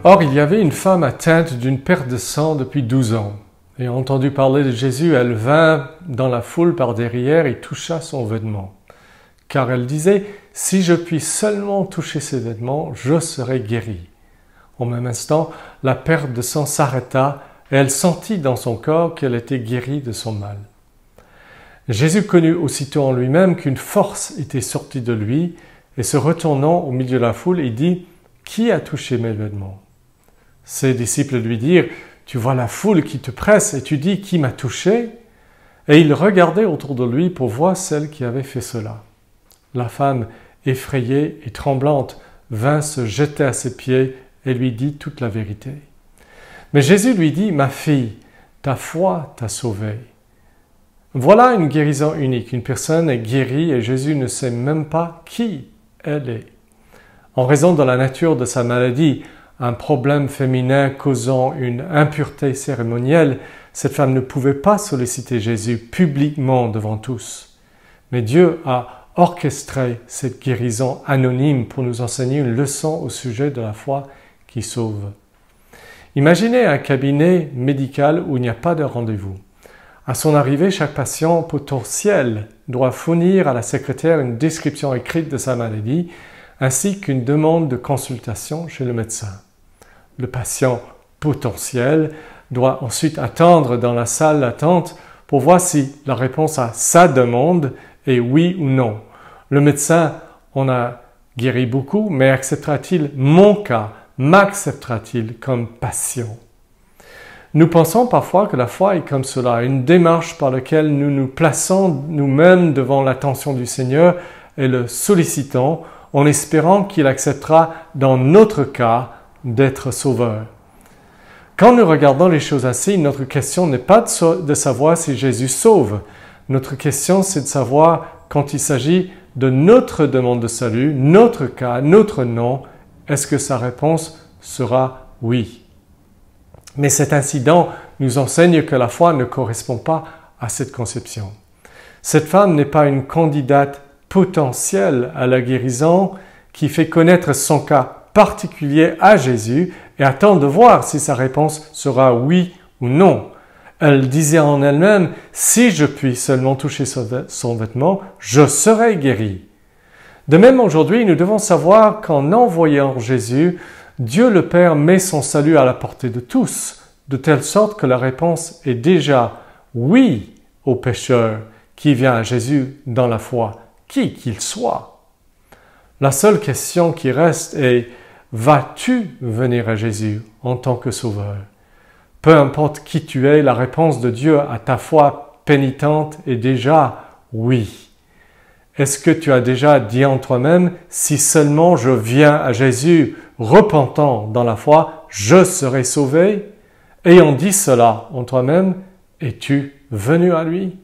Or, il y avait une femme atteinte d'une perte de sang depuis 12 ans. Ayant entendu parler de Jésus, elle vint dans la foule par derrière et toucha son vêtement. Car elle disait, « Si je puis seulement toucher ses vêtements, je serai guérie. » Au même instant, la perte de sang s'arrêta et elle sentit dans son corps qu'elle était guérie de son mal. Jésus connut aussitôt en lui-même qu'une force était sortie de lui et se retournant au milieu de la foule, il dit, « Qui a touché mes vêtements ?» Ses disciples lui dirent, « Tu vois la foule qui te presse et tu dis, qui m'a touché ?» Et il regardait autour de lui pour voir celle qui avait fait cela. La femme, effrayée et tremblante, vint se jeter à ses pieds et lui dit toute la vérité. Mais Jésus lui dit, « Ma fille, ta foi t'a sauvée. » Voilà une guérison unique. Une personne est guérie et Jésus ne sait même pas qui elle est. En raison de la nature de sa maladie, un problème féminin causant une impureté cérémonielle, cette femme ne pouvait pas solliciter Jésus publiquement devant tous. Mais Dieu a orchestré cette guérison anonyme pour nous enseigner une leçon au sujet de la foi qui sauve. Imaginez un cabinet médical où il n'y a pas de rendez-vous. À son arrivée, chaque patient potentiel doit fournir à la secrétaire une description écrite de sa maladie ainsi qu'une demande de consultation chez le médecin. Le patient potentiel doit ensuite attendre dans la salle d'attente pour voir si la réponse à sa demande est oui ou non. Le médecin en a guéri beaucoup, mais acceptera-t-il mon cas? M'acceptera-t-il comme patient? Nous pensons parfois que la foi est comme cela, une démarche par laquelle nous nous plaçons nous-mêmes devant l'attention du Seigneur et le sollicitons en espérant qu'il acceptera dans notre cas d'être sauveur. Quand nous regardons les choses ainsi, notre question n'est pas de savoir si Jésus sauve. Notre question, c'est de savoir quand il s'agit de notre demande de salut, notre cas, notre nom, est-ce que sa réponse sera oui? Mais cet incident nous enseigne que la foi ne correspond pas à cette conception. Cette femme n'est pas une candidate potentielle à la guérison qui fait connaître son cas particulier à Jésus et attend de voir si sa réponse sera oui ou non. Elle disait en elle-même, « Si je puis seulement toucher son vêtement, je serai guérie. » De même aujourd'hui, nous devons savoir qu'en envoyant Jésus, Dieu le Père met son salut à la portée de tous, de telle sorte que la réponse est déjà oui au pécheur qui vient à Jésus dans la foi, qui qu'il soit. La seule question qui reste est « Vas-tu venir à Jésus en tant que sauveur ?» Peu importe qui tu es, la réponse de Dieu à ta foi pénitente est déjà « oui ». Est-ce que tu as déjà dit en toi-même « Si seulement je viens à Jésus repentant dans la foi, je serai sauvé » Ayant dit cela en toi-même, es-tu venu à lui ?